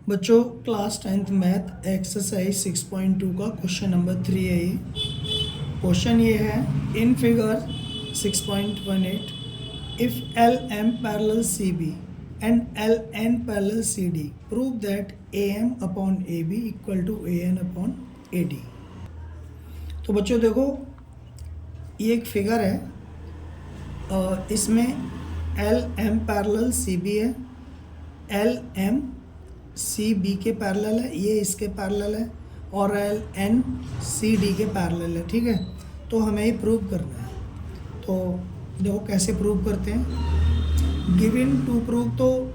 बच्चों class 10th math exercise 6.2 का question number 3 है ये। क्वेश्चन ये है, in figure 6.18 if L M parallel C B and L N parallel C D prove that A M upon A B equal to A N upon A D. तो बच्चों देखो, ये एक figure है, इसमें L M parallel C B है, L M C B के parallel है, ये इसके पैरेलल है, और एल एन सी डी के पैरेलल है। ठीक है, तो हमें ये प्रूव करना है। तो देखो कैसे प्रूव करते हैं। गिवन टू प्रूव, तो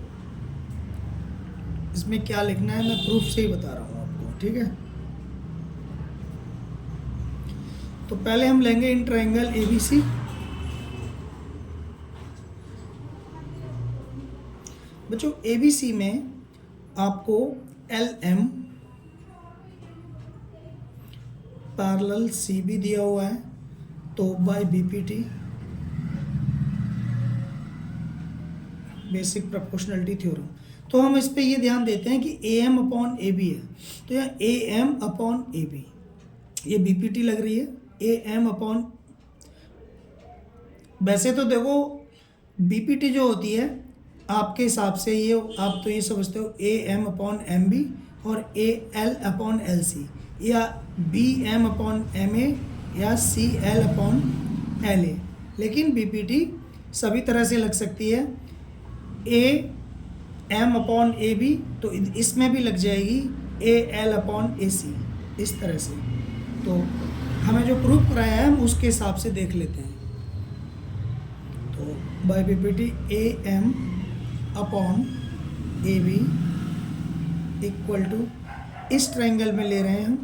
इसमें क्या लिखना है मैं प्रूफ से ही बता रहा हूँ आपको। ठीक है, तो पहले हम लेंगे इन ट्रायंगल ए बी सी। बच्चों ए बी सी में आपको L M parallel C B दिया हुआ है, तो by BPT basic proportionality theorem. तो हम इस पे ये ध्यान देते हैं कि A M upon A B है, तो यहाँ A M upon A B, ये बीपीटी लग रही है। ए एम अपॉन, वैसे तो देखो बीपीटी जो होती है आपके हिसाब से, ये आप तो ये समझते हो A M upon M B और A L upon L C, या B M upon M A, या C L upon L A. लेकिन बीपीटी सभी तरह से लग सकती है। A M upon A B, तो इसमें भी लग जाएगी ए एल अपॉन ए सी, इस तरह से। तो हमें जो प्रूफ कराया है हम उसके हिसाब से देख लेते हैं। तो by BPT A M upon A B equal to, इस ट्रायंगल में ले रहे हैं हम,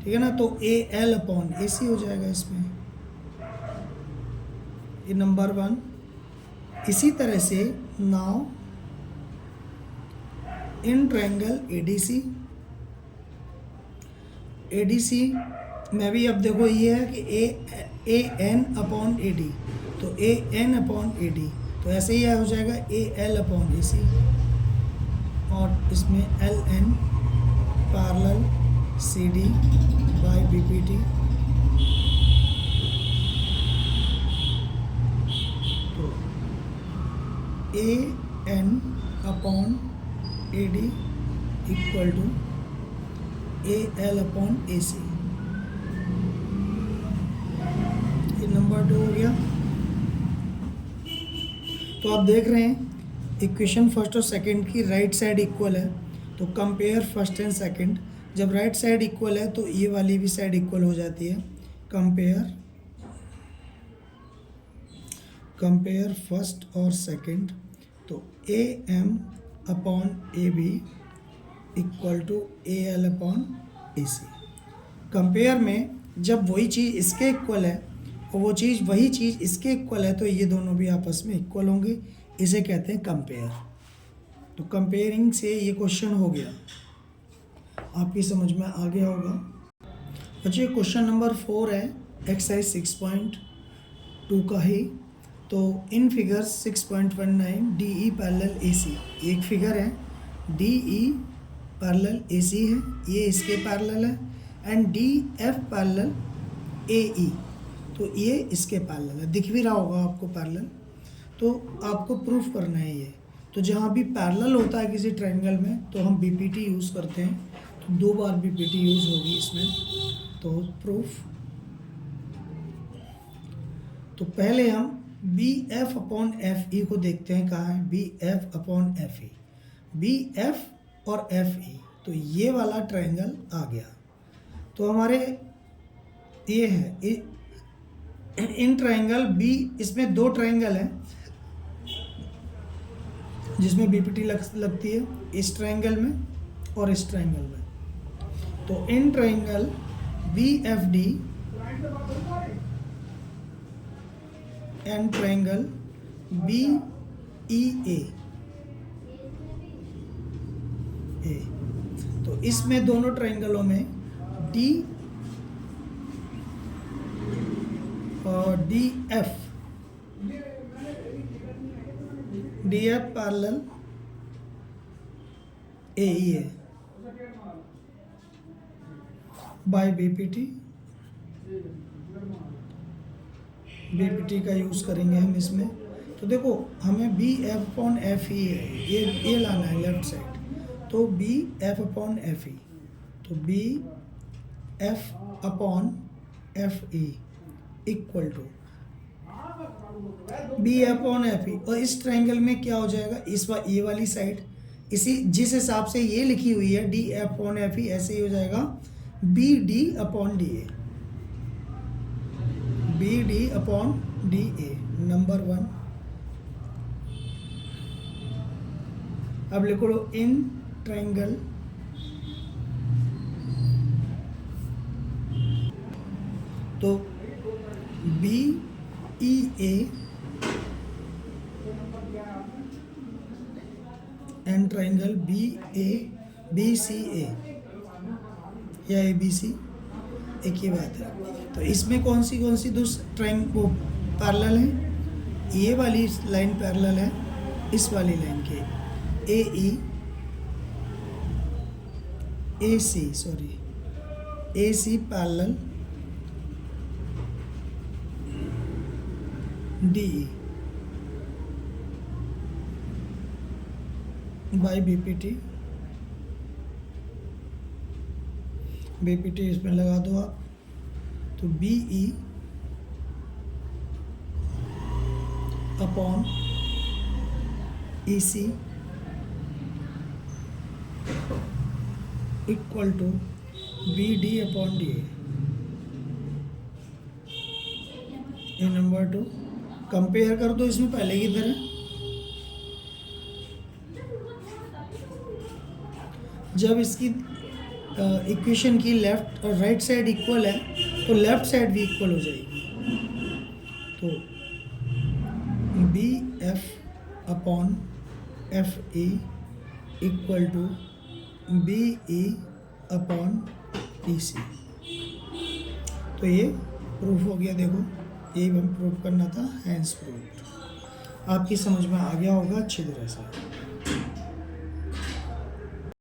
ठीक है ना, तो ए एल अपॉन ए सी हो जाएगा इसमें, ये नंबर 1। इसी तरह से now in triangle A D C, A D C में भी अब देखो ये है कि A N upon A D, तो A N upon A D, तो ऐसे ही हो जाएगा ए एल अपॉन ए सी, और इसमें L N parallel C D by B P T. तो A N upon A D equal to A L upon A C, ये नंबर 2 हो गया। तो आप देख रहे हैं इक्वेशन फर्स्ट और सेकंड की राइट साइड इक्वल है, तो कंपेयर फर्स्ट एंड सेकंड। जब राइट साइड इक्वल है तो ये वाली भी साइड इक्वल हो जाती है। कंपेयर फर्स्ट और सेकंड, तो A M upon A B equal to A L upon A C. Compare में जब वही चीज़ इसके इक्वल है और वो चीज़ वही चीज़ इसके इक्वल है, तो ये दोनों भी आपस में इक्वल होंगे, इसे कहते हैं कंपेयर। तो कंपेयरिंग से ये क्वेश्चन हो गया, आपकी समझ में आ गया होगा। बच्चे क्वेश्चन नंबर 4 है एक्सरसाइज 6.2 का ही। तो in figure 6.19 D E parallel A C, एक फिगर है डी ई पैरेलल ए सी है, ये इसके पैरेलल है, and D F parallel A E, तो ये इसके पैरेलल है, दिख भी रहा होगा आपको पैरेलल। तो आपको प्रूफ करना है ये। तो जहाँ भी पैरेलल होता है किसी ट्रायंगल में, तो हम बीपीटी यूज़ करते हैं, तो 2 बार बीपीटी यूज़ होगी इसमें। तो प्रूफ, तो पहले हम B F upon F E को देखते हैं, कहाँ है B F upon F E, B F और एफ ई, तो ये वाला ट्रायंगल आ गया। तो हमारे ये है इन ट्रायंगल बी, इसमें 2 ट्रायंगल हैं जिसमें बीपीटी लगती है, इस ट्रायंगल में और इस ट्रायंगल में। तो in triangle B F D and triangle B E A, तो इसमें दोनों ट्रायंगलों में डी और D F parallel A E है बाय बीपीटी का यूज़ करेंगे हम इसमें। तो देखो हमें B F upon F E है, ये लाना है लेफ्ट साइड, तो B F upon F E, तो B F upon F E equal to B F upon F E. और इस ट्रायंगल में क्या हो जाएगा, ये वाली साइड इसी जिस हिसाब से ये लिखी हुई है D F upon F E, ऐसे ही हो जाएगा B D upon D A, B D upon D A number 1। अब लिखो इन ट्रायंगल तो B E A and triangle B C A या ए बी सी एक ही बात है। तो इसमें कौन सी दो ट्रायंगल पैरेलल है, ये वाली लाइन पैरेलल है इस वाली लाइन के, A E A C parallel D E by BPT इसमें लगा दो आप, तो B E upon E C equal to B D upon D A number 2। Compare कर दो इसमें पहले की तरह, जब इसकी इक्वेशन की लेफ्ट और राइट साइड इक्वल है तो लेफ्ट साइड भी इक्वल हो जाएगी। तो B F upon F E equal to B E upon E C. तो ये प्रूफ हो गया, देखो यही हमें प्रूफ करना था, हैंस प्रूफ। आपकी समझ में आ गया होगा अच्छी तरह से।